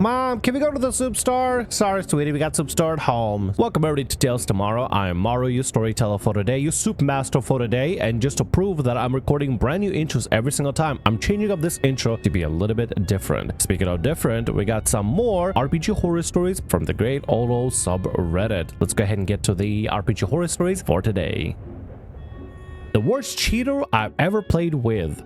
Mom, can we go to the soup store? Sorry, sweetie, we got soup store at home. Welcome everybody to Tales Tomorrow. I'm Morrow, your storyteller for today, your soup master for today, and just to prove that I'm recording brand new intros every single time, I'm changing up this intro to be a little bit different. Speaking of different, we got some more RPG horror stories from the great old subreddit. Let's go ahead and get to the RPG horror stories for today. The worst cheater I've ever played with.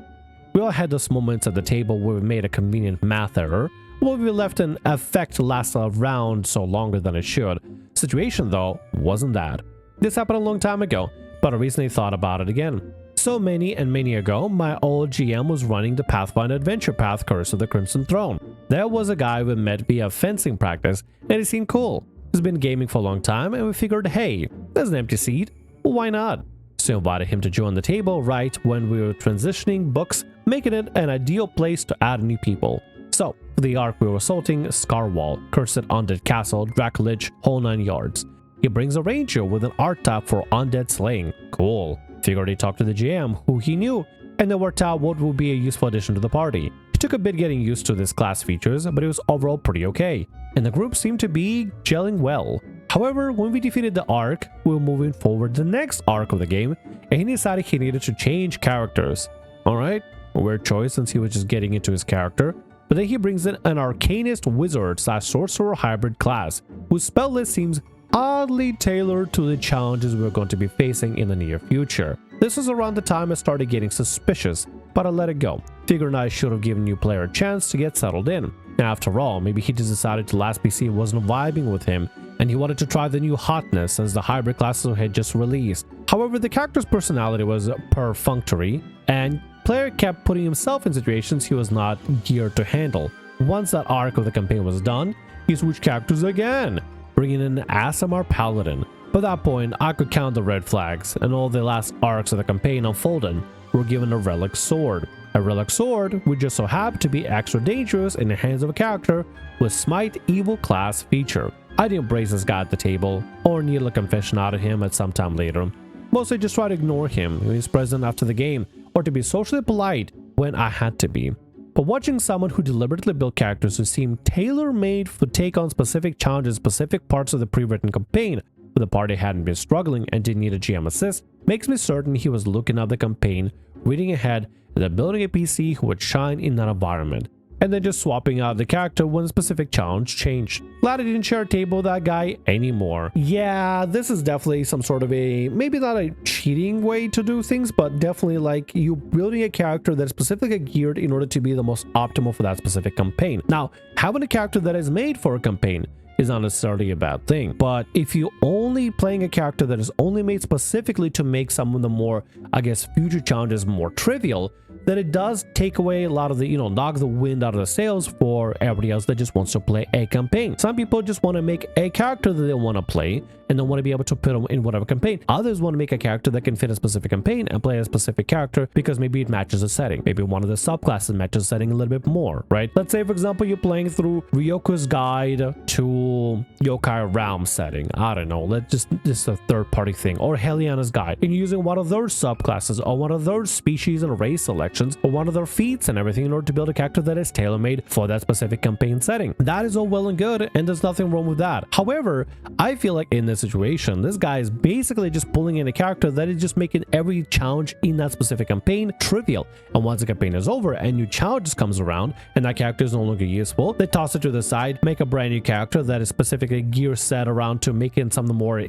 We all had those moments at the table where we made a convenient math error, where we left an effect last a round so longer than it should. Situation though wasn't that. This happened a long time ago, but I recently thought about it again. So many ago, my old GM was running the Pathfinder Adventure path Curse of the Crimson Throne. There was a guy we met via fencing practice, and he seemed cool. He's been gaming for a long time, and we figured, hey, there's an empty seat, well, why not? So invited him to join the table right when we were transitioning books, making it an ideal place to add new people. So, for the arc we were assaulting, Scarwall, Cursed Undead Castle, Dracolich, whole 9 yards. He brings a ranger with an art tab for undead slaying. Cool. Figured he talked to the GM, who he knew, and then worked out what would be a useful addition to the party. It took a bit getting used to this class features, but it was overall pretty okay, and the group seemed to be gelling well. However, when we defeated the arc, we were moving forward the next arc of the game, and he decided he needed to change characters. Alright, a weird choice since he was just getting into his character, but then he brings in an arcanist wizard / sorcerer hybrid class, whose spell list seems oddly tailored to the challenges we're going to be facing in the near future. This was around the time I started getting suspicious, but I let it go, figuring I should have given new player a chance to get settled in. After all, maybe he just decided the last PC wasn't vibing with him, and he wanted to try the new hotness since the hybrid classes had just released. However, the character's personality was perfunctory, and player kept putting himself in situations he was not geared to handle. Once that arc of the campaign was done, he switched characters again, bringing in an ASMR paladin. By that point, I could count the red flags, and all the last arcs of the campaign unfolded were given a relic sword. A relic sword would just so happen to be extra dangerous in the hands of a character with Smite Evil class feature. I didn't brace this guy at the table, or need a confession out of him at some time later. Mostly just try to ignore him when he's present after the game, or to be socially polite when I had to be. But watching someone who deliberately built characters who seem tailor-made to take on specific challenges, specific parts of the pre-written campaign, where the party hadn't been struggling and didn't need a GM assist, makes me certain he was looking at the campaign, reading ahead, and then building a PC who would shine in that environment, and then just swapping out the character when a specific challenge changed. Glad I didn't share a table with that guy anymore. Yeah, this is definitely some sort of a, maybe not a cheating way to do things, but definitely like you building a character that's specifically geared in order to be the most optimal for that specific campaign. Now, having a character that is made for a campaign is not necessarily a bad thing, but if you only playing a character that is only made specifically to make some of the more, I guess, future challenges more trivial, then it does take away a lot of the, knock the wind out of the sails for everybody else that just wants to play a campaign. Some people just want to make a character that they want to play and don't want to be able to put them in whatever campaign. Others want to make a character that can fit a specific campaign and play a specific character because maybe it matches the setting. Maybe one of the subclasses matches the setting a little bit more, right? Let's say, for example, you're playing through Ryoku's Guide to Yokai Realm setting. I don't know, let's just a third-party thing. Or Heliana's Guide, and you're using one of those subclasses or one of those species and race selections or one of their feats and everything in order to build a character that is tailor-made for that specific campaign setting. That is all well and good, and there's nothing wrong with that. However, I feel like in this situation, this guy is basically just pulling in a character that is just making every challenge in that specific campaign trivial. And once the campaign is over and new challenges comes around and that character is no longer useful, they toss it to the side, make a brand new character that is specifically gear set around to making some of the more,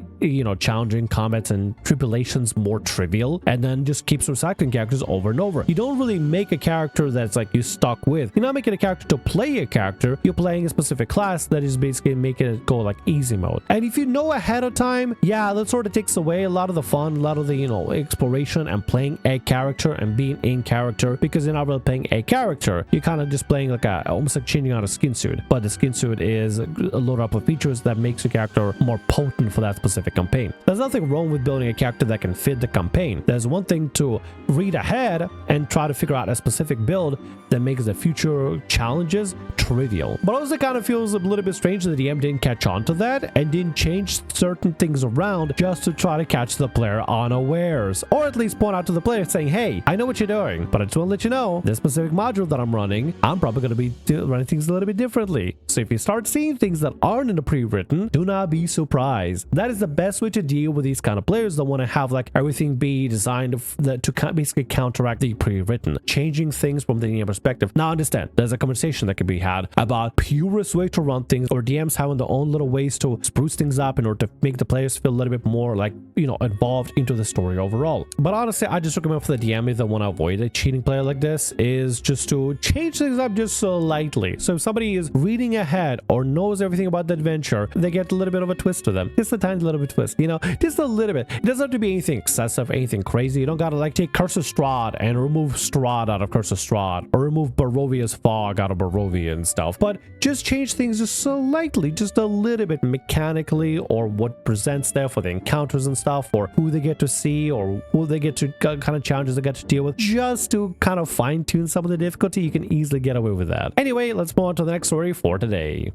challenging combats and tribulations more trivial, and then just keeps recycling characters over and over. You don't really make a character that's like you stuck with. You're not making a character to play a character, you're playing a specific class that is basically making it go like easy mode. And if you know ahead of time, yeah, that sort of takes away a lot of the fun, a lot of the, exploration and playing a character and being in character, because you're not really playing a character. You're kind of just playing like almost like changing out a skin suit, but the skin suit is a load up of features that makes your character more potent for that specific campaign. There's nothing wrong with building a character that can fit the campaign. There's one thing to read ahead and try try to figure out a specific build that makes the future challenges trivial. But also kind of feels a little bit strange that the DM didn't catch on to that and didn't change certain things around just to try to catch the player unawares, or at least point out to the player saying, hey, I know what you're doing, but I just want to let you know this specific module that I'm running, I'm probably going to be running things a little bit differently. So if you start seeing things that aren't in the pre-written, do not be surprised. That is the best way to deal with these kind of players that want to have like everything be designed to basically counteract the pre-written, changing things from the DM perspective. Now understand, there's a conversation that can be had about purest way to run things, or DMs having their own little ways to spruce things up in order to make the players feel a little bit more like, you know, involved into the story overall. But honestly, I just recommend for the DM, if they want to avoid a cheating player like this, is just to change things up just slightly. So if somebody is reading ahead or knows everything about the adventure, they get a little bit of a twist to them. Just a tiny little bit twist, you know, just a little bit. It doesn't have to be anything excessive, anything crazy. You don't gotta like take Curse of Strahd and remove Strahd out of Curse of Strahd, or remove Barovia's Fog out of Barovia and stuff. But just change things just slightly, just a little bit mechanically, or what presents there for the encounters and stuff, or who they get to see, or who they get to kind of challenges they get to deal with, just to kind of fine-tune some of the difficulty. You can easily get away with that. Anyway, let's move on to the next story for today.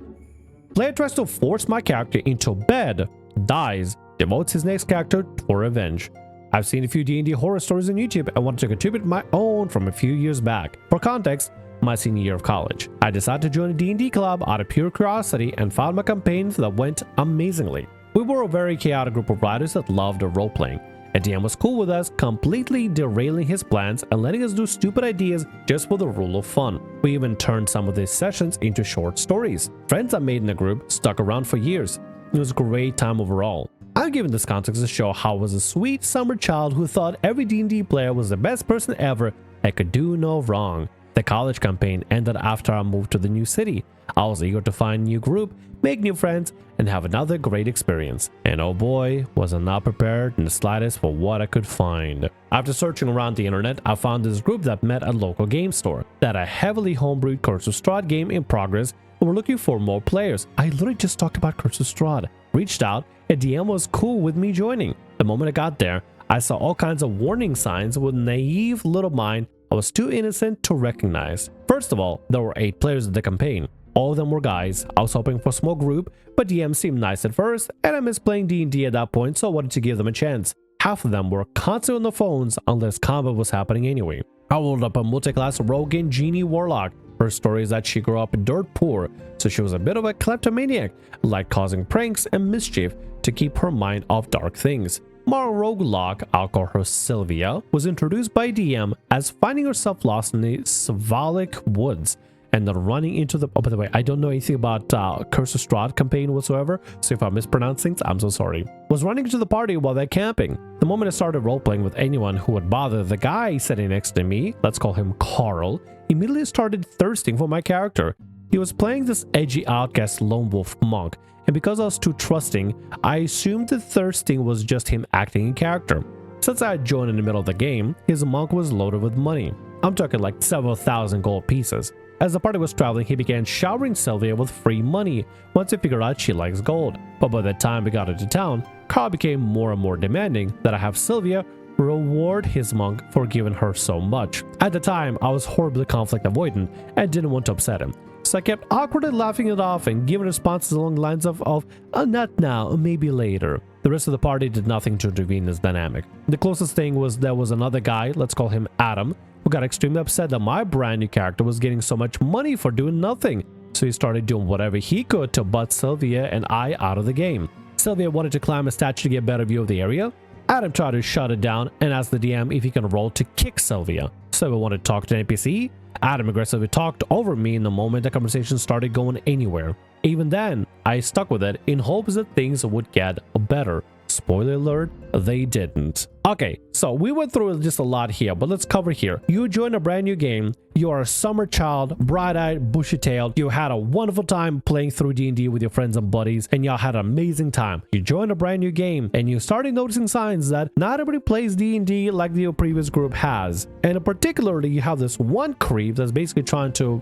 Player tries to force my character into bed, dies, devotes his next character for revenge. I've seen a few D&D horror stories on YouTube and wanted to contribute my own from a few years back. For context, my senior year of college, I decided to join a D&D club out of pure curiosity and found my campaign that went amazingly. We were a very chaotic group of writers that loved role-playing. A DM was cool with us, completely derailing his plans and letting us do stupid ideas just for the rule of fun. We even turned some of these sessions into short stories. Friends I made in the group stuck around for years. It was a great time overall. I'm giving this context to show how I was a sweet summer child who thought every D&D player was the best person ever and could do no wrong. The college campaign ended after I moved to the new city. I was eager to find a new group, make new friends, and have another great experience. And oh boy, was I not prepared in the slightest for what I could find. After searching around the internet, I found this group that met at a local game store that had a heavily homebrewed Curse of Strahd game in progress and were looking for more players. I literally just talked about Curse of Strahd. Reached out, and DM was cool with me joining. The moment I got there, I saw all kinds of warning signs with naive little mind I was too innocent to recognize. First of all, there were 8 players in the campaign. All of them were guys. I was hoping for a small group, but DM seemed nice at first, and I missed playing D&D at that point, so I wanted to give them a chance. Half of them were constantly on the phones unless combat was happening anyway. I rolled up a multi-class rogue and genie warlock. Her story is that she grew up dirt poor, so she was a bit of a kleptomaniac, like causing pranks and mischief to keep her mind off dark things. Morrow roguelike, I'll call her Sylvia, was introduced by DM as finding herself lost in the Savalic woods and then running into the... Oh, by the way, I don't know anything about Curse of Strahd campaign whatsoever, so if I mispronounce things, I'm so sorry. Was running into the party while they're camping. The moment I started role-playing with anyone who would bother, the guy sitting next to me, let's call him Carl, immediately started thirsting for my character. He was playing this edgy outcast lone wolf monk, and because I was too trusting, I assumed the thirsting was just him acting in character. Since I had joined in the middle of the game, his monk was loaded with money. I'm talking like several thousand gold pieces. As the party was traveling, he began showering Sylvia with free money once he figured out she likes gold. But by the time we got into town, Carl became more and more demanding that I have Sylvia reward his monk for giving her so much. At the time, I was horribly conflict avoidant and didn't want to upset him. So I kept awkwardly laughing it off and giving responses along the lines of not now, maybe later. The rest of the party did nothing to intervene in this dynamic. The closest thing was there was another guy, let's call him Adam, who got extremely upset that my brand new character was getting so much money for doing nothing. So he started doing whatever he could to butt Sylvia and I out of the game. Sylvia wanted to climb a statue to get a better view of the area. Adam tried to shut it down and asked the DM if he can roll to kick Sylvia. Sylvia wanted to talk to an NPC. Adam aggressively talked over me in the moment the conversation started going anywhere. Even then, I stuck with it in hopes that things would get better. Spoiler alert, they didn't. Okay, so we went through just a lot here, but let's cover here. You joined a brand new game. You are a summer child, bright-eyed, bushy-tailed. You had a wonderful time playing through D&D with your friends and buddies, and y'all had an amazing time. You joined a brand new game, and you started noticing signs that not everybody plays D&D like your previous group has. And particularly, you have this one creep that's basically trying to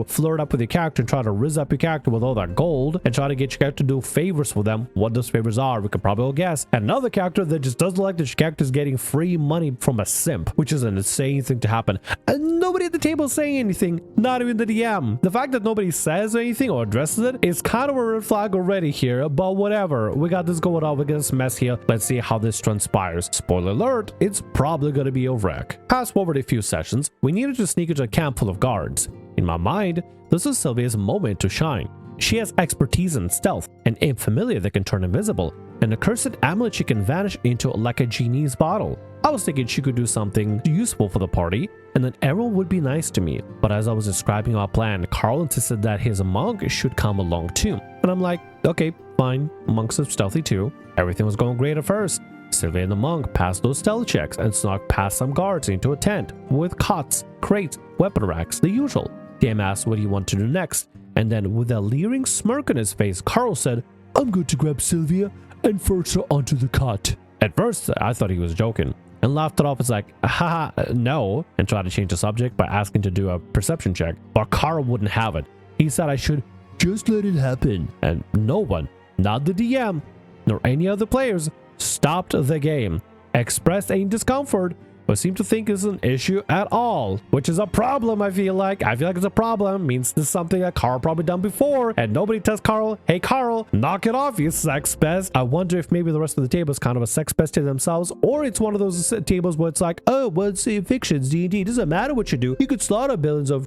flirt up with your character and try to rizz up your character with all that gold and try to get your character to do favors for them. What those favors are, we could probably single guest. Another character that just doesn't like that your character is getting free money from a simp, which is an insane thing to happen. And nobody at the table is saying anything, not even the DM. The fact that nobody says anything or addresses it is kind of a red flag already here, but whatever. We got this going on. We got this mess here. Let's see how this transpires. Spoiler alert, it's probably gonna be a wreck. Fast forward a few sessions, we needed to sneak into a camp full of guards. In my mind, this is Sylvia's moment to shine. She has expertise in stealth, an imp familiar that can turn invisible, and a cursed amulet she can vanish into like a genie's bottle. I was thinking she could do something useful for the party, and then everyone would be nice to me. But as I was describing our plan, Carl insisted that his monk should come along too. And I'm like, okay, fine, monks are stealthy too. Everything was going great at first. Sylvia and the monk passed those stealth checks and snuck past some guards into a tent with cots, crates, weapon racks, the usual. DM asked what he wanted to do next, and then with a leering smirk on his face, Carl said, I'm going to grab Sylvia and force her onto the cot. At first, I thought he was joking and laughed it off as like, haha, no, and tried to change the subject by asking to do a perception check, but Carl wouldn't have it. He said I should just let it happen, and no one, not the DM, nor any other players, stopped the game, expressed any discomfort, but seem to think is an issue at all, which is a problem. I feel like it's a problem. Means this is something that Carl probably done before, and nobody tells Carl, hey Carl, knock it off, you sex pest. I wonder if maybe the rest of the table is kind of a sex pest to themselves, or it's one of those tables where it's like, oh, well, it's fictions, D&D, doesn't matter what you do, you could slaughter billions of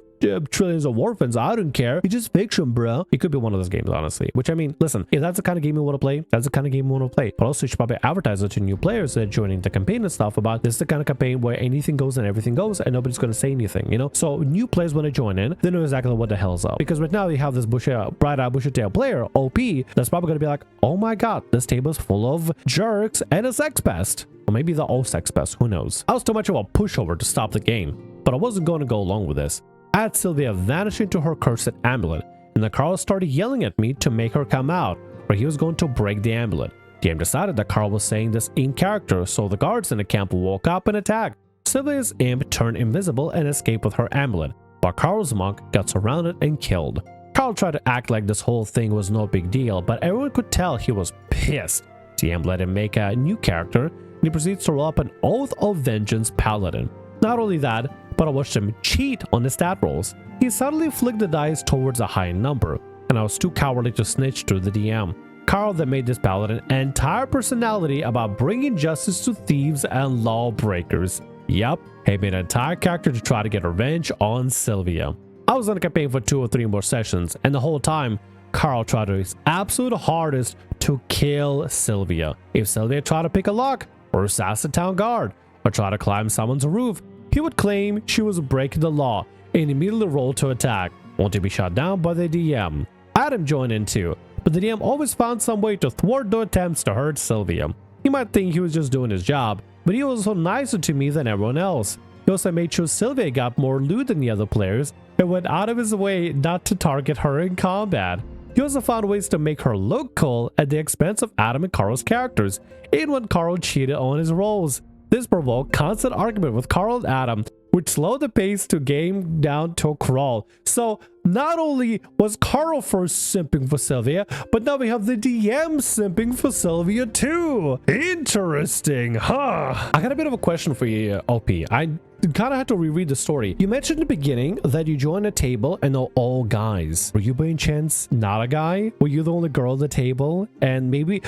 trillions of orphans, I don't care, it's just fiction, bro. It could be one of those games, honestly, which I mean, listen, if that's the kind of game you want to play, that's the kind of game you want to play. But also you should probably advertise it to new players that are joining the campaign and stuff about this is the kind of campaign where anything goes and everything goes and nobody's going to say anything, you know? So new players, when they join in, they know exactly what the hell's up, because right now you have this bright-eyed bushy-tailed player, OP, that's probably going to be like, oh my god, this table is full of jerks and a sex pest. Or maybe the old sex pest, who knows? I was too much of a pushover to stop the game, but I wasn't going to go along with this. I had Sylvia vanish into her cursed amulet, and the Carl started yelling at me to make her come out, or he was going to break the amulet. DM decided that Carl was saying this in character, so the guards in the camp woke up and attacked. Sylvia's imp turned invisible and escaped with her amulet, but Carl's monk got surrounded and killed. Carl tried to act like this whole thing was no big deal, but everyone could tell he was pissed. DM let him make a new character, and he proceeds to roll up an Oath of Vengeance Paladin. Not only that, but I watched him cheat on his stat rolls. He suddenly flicked the dice towards a high number, and I was too cowardly to snitch to the DM. Carl that made this paladin an entire personality about bringing justice to thieves and lawbreakers. Yep, he made an entire character to try to get revenge on Sylvia. I was on a campaign for 2 or 3 more sessions, and the whole time, Carl tried his absolute hardest to kill Sylvia. If Sylvia tried to pick a lock, or assassin a town guard, or try to climb someone's roof, he would claim she was breaking the law and immediately roll to attack, only to be shot down by the DM. Adam joined in too, but the DM always found some way to thwart the attempts to hurt Sylvia. You might think he was just doing his job, but he was also nicer to me than everyone else. He also made sure Sylvia got more loot than the other players and went out of his way not to target her in combat. He also found ways to make her look cool at the expense of Adam and Carl's characters, even when Carl cheated on his rolls. This provoked constant argument with Carl and Adam, which slowed the pace to game down to a crawl. So not only was Carl first simping for Sylvia, but now we have the DM simping for Sylvia too. Interesting, huh? I got a bit of a question for you, OP. I kind of had to reread the story. You mentioned in the beginning that you joined a table and they're all guys. Were you by any chance not a guy? Were you the only girl at the table? And maybe...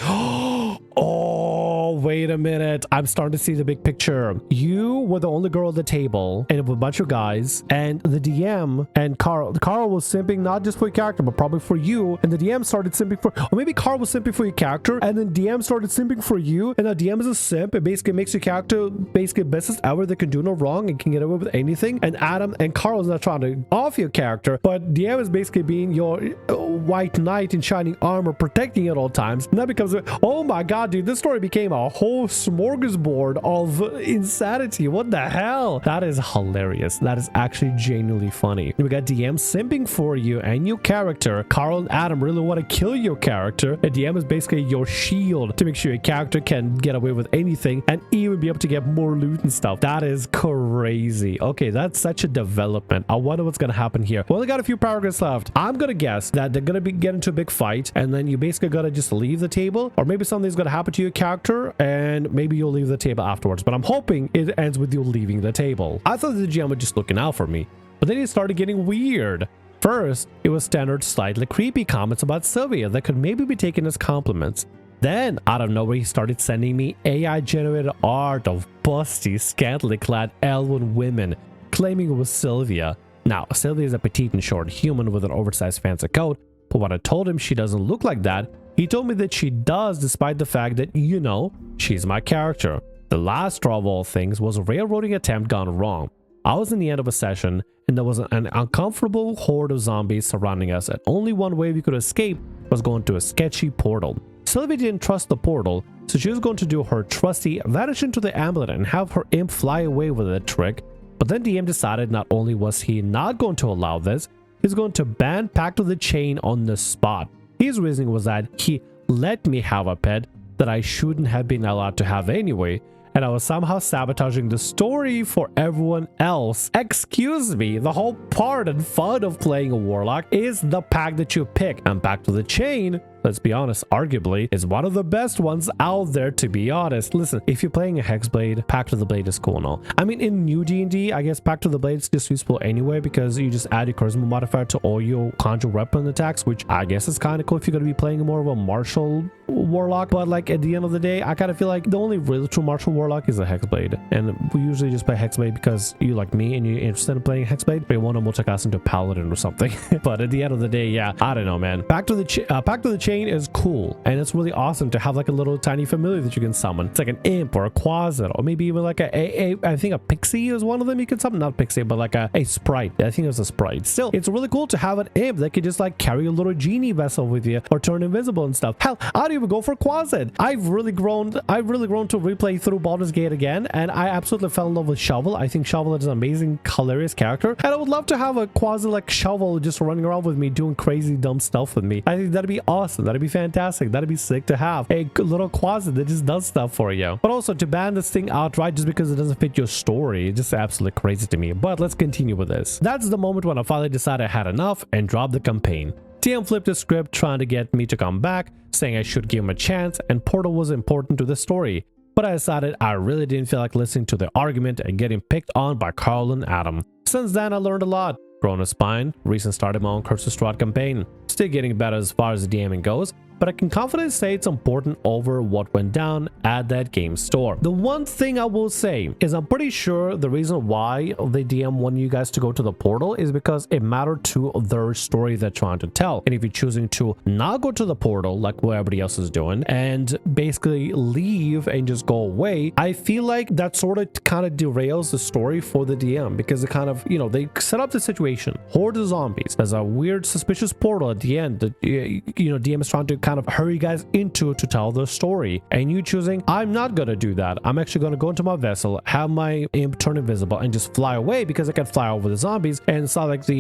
Oh, wait a minute. I'm starting to see the big picture. You were the only girl at the table and with a bunch of guys, and the DM and Carl was simping not just for your character, but probably for you. And the DM started simping for, or maybe Carl was simping for your character, and then DM started simping for you. And now DM is a simp. It basically makes your character basically bestest ever that can do no wrong and can get away with anything. And Adam and Carl is not trying to off your character, but DM is basically being your white knight in shining armor, protecting at all times. And that becomes, oh my god, dude, this story became a whole smorgasbord of insanity. What the hell? That is hilarious. That is actually genuinely funny. We got DM simping for you and your character. Carl and Adam really want to kill your character, and DM is basically your shield to make sure your character can get away with anything and even be able to get more loot and stuff. That is crazy. Okay, that's such a development. I wonder what's gonna happen here. We only got a few paragraphs left. I'm gonna guess that they're gonna get into a big fight, and then you basically gotta just leave the table, or maybe something's gonna happen to your character, and maybe you'll leave the table afterwards. But I'm hoping it ends with you leaving the table. I thought the GM was just looking out for me, but then he started getting weird. First, it was standard slightly creepy comments about Sylvia that could maybe be taken as compliments. Then, out of nowhere, he started sending me AI-generated art of busty, scantily clad elven women, claiming it was Sylvia. Now, Sylvia is a petite and short human with an oversized fancy coat, but when I told him she doesn't look like that, he told me that she does, despite the fact that, you know, she's my character. The last straw of all things was a railroading attempt gone wrong. I was in the end of a session, and there was an uncomfortable horde of zombies surrounding us, and only one way we could escape was going to a sketchy portal. Sylvia didn't trust the portal, so she was going to do her trusty vanish into the amulet and have her imp fly away with that trick. But then DM decided not only was he not going to allow this, he's going to ban Pact of the Chain on the spot. His reasoning was that he let me have a pet that I shouldn't have been allowed to have anyway, and I was somehow sabotaging the story for everyone else. Excuse me, the whole part and fun of playing a warlock is the pack that you pick, and Pact of the Chain, let's be honest, arguably is one of the best ones out there, to be honest. Listen, if you're playing a Hexblade, Pact of the Blade is cool and all. I mean, in new D&D, I guess Pact of the Blade is just useful anyway because you just add your charisma modifier to all your conjure weapon attacks, which I guess is kind of cool if you're going to be playing more of a martial warlock. But like at the end of the day, I kind of feel like the only really true martial warlock is a Hexblade, and we usually just play Hexblade because you like me and you're interested in playing Hexblade, but you want to multicast into Paladin or something. But at the end of the day, yeah, I don't know, man. Pact of the Chain is cool, and it's really awesome to have like a little tiny familiar that you can summon. It's like an imp or a quasit, or maybe even like I think a pixie is one of them you can summon. Not pixie, but like a sprite. I think it was a sprite. Still, it's really cool to have an imp that could just like carry a little genie vessel with you or turn invisible and stuff. Hell, I'd even go for quasit. I've really grown to replay through Baldur's Gate again, and I absolutely fell in love with Shovel. I think Shovel is an amazing, hilarious character, and I would love to have a quasit like Shovel just running around with me doing crazy dumb stuff with me. I think that'd be awesome. That'd be fantastic. That'd be sick to have a little quasit that just does stuff for you. But also to ban this thing outright just because it doesn't fit your story, it's just absolutely crazy to me. But let's continue with this. That's the moment when I finally decided I had enough and dropped the campaign. TM flipped the script trying to get me to come back, saying I should give him a chance and Portal was important to the story. But I decided I really didn't feel like listening to the argument and getting picked on by Carl and Adam. Since then, I learned a lot. Grown a spine, recently started my own Curse of Strahd campaign. Still getting better as far as the DMing goes, but I can confidently say it's important over what went down at that game store. The one thing I will say is I'm pretty sure the reason why the DM wanted you guys to go to the portal is because it mattered to their story they're trying to tell. And if you're choosing to not go to the portal like what everybody else is doing and basically leave and just go away, I feel like that sort of kind of derails the story for the DM because it kind of, you know, they set up the situation. Horde of zombies. There's a weird suspicious portal at the end that, you know, DM is trying to kind of hurry you guys into to tell the story, and you choosing, I'm not gonna do that. I'm actually gonna go into my vessel, have my imp turn invisible, and just fly away because I can fly over the zombies, and it's not like the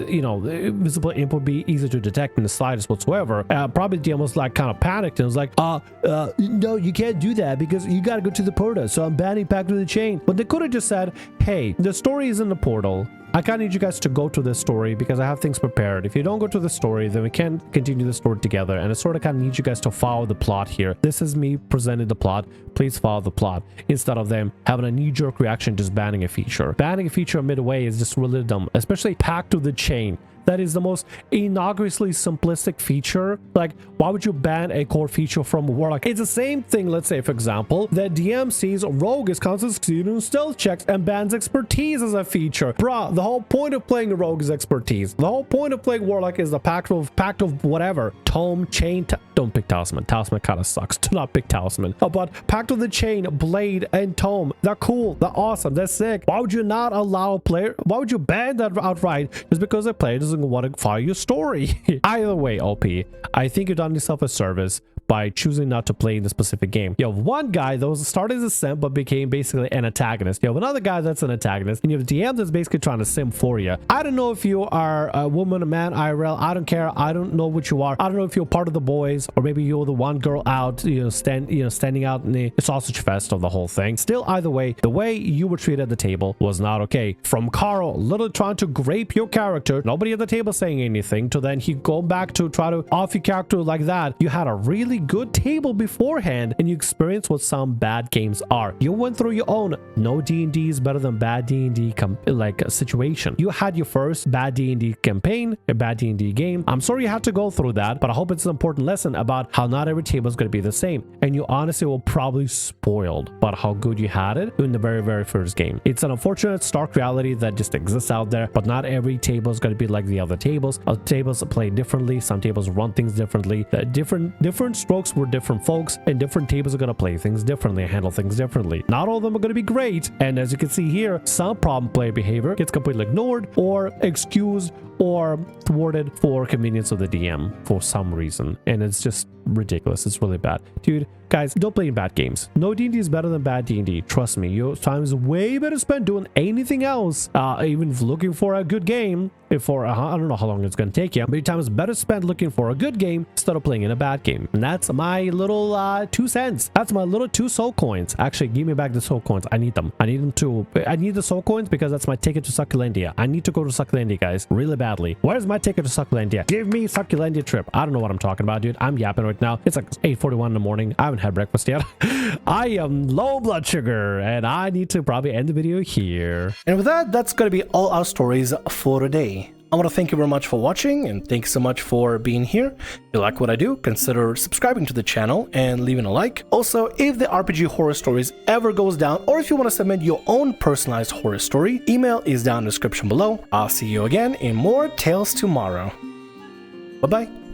you know, the invisible imp would be easy to detect in the slightest whatsoever. Probably DM was like kind of panicked and was like, no, you can't do that because you gotta go to the portal, so I'm banning Pact of the Chain. But they could have just said, hey, the story is in the portal. I kind of need you guys to go to this story because I have things prepared. If you don't go to the story, then we can't continue the story together. And I sort of kind of need you guys to follow the plot here. This is me presenting the plot. Please follow the plot instead of them having a knee-jerk reaction just banning a feature. Banning a feature midway is just really dumb, especially Pact of the Chain. That is the most innocuously simplistic feature. Like, why would you ban a core feature from a warlock? It's the same thing, let's say, for example, that DM sees Rogue is constantly succeeding in stealth checks and bans expertise as a feature. Bruh, the whole point of playing a Rogue is expertise. The whole point of playing Warlock is the pact of whatever. Tome, Chain, don't pick Talisman. Talisman kind of sucks. Do not pick Talisman. But Pact of the Chain, Blade, and Tome, they're cool. They're awesome. They're sick. Why would you not allow a player? Why would you ban that outright just because a player doesn't want to follow your story? Either way, OP, I think you've done yourself a service by choosing not to play in the specific game. You have one guy that was started as a simp but became basically an antagonist. You have another guy that's an antagonist, and you have a DM that's basically trying to simp for you. I don't know if you are a woman, a man, IRL. I don't care. I don't know what you are. I don't know if you're part of the boys or maybe you're the one girl out, standing out in the sausage fest of the whole thing. Still, either way, the way you were treated at the table was not okay. From Carl literally trying to grape your character, nobody at the table saying anything, to then he go back to try to off your character like that. You had a really really good table beforehand and you experience what some bad games are. You went through your own no D&D is better than bad D&D situation. You had your first bad D&D campaign, a bad D&D game. I'm sorry you had to go through that, but I hope it's an important lesson about how not every table is going to be the same. And you honestly will probably spoiled about how good you had it in the very first game. It's an unfortunate stark reality that just exists out there, but not every table is going to be like the other tables. Tables play differently. Some tables run things differently. Different strokes for different folks, and different tables are going to play things differently, handle things differently. Not all of them are going to be great, and as you can see here, some problem player behavior gets completely ignored or excused or thwarted for convenience of the DM for some reason, and it's just ridiculous. It's really bad. Dude, guys, don't play in bad games. No D&D is better than bad D&D. Trust me, your time is way better spent doing anything else, even looking for a good game. For I don't know how long it's going to take you, but your time is better spent looking for a good game instead of playing in a bad game. And that's my little 2 cents. That's my little 2 soul coins. Actually, give me back the soul coins. I need them. I need the soul coins because that's my ticket to Succulendia. I need to go to Succulendia, guys, really badly. Where's my ticket to Succulendia? Give me Succulendia trip. I don't know what I'm talking about, dude. I'm yapping right now. It's like 8:41 in the morning. I haven't had breakfast yet. I am low blood sugar, and I need to probably end the video here. And with that, that's going to be all our stories for today. I want to thank you very much for watching, and thanks so much for being here. If you like what I do, consider subscribing to the channel and leaving a like. Also, if the RPG Horror Stories ever goes down, or if you want to submit your own personalized horror story, email is down in the description below. I'll see you again in more Tales tomorrow. Bye-bye.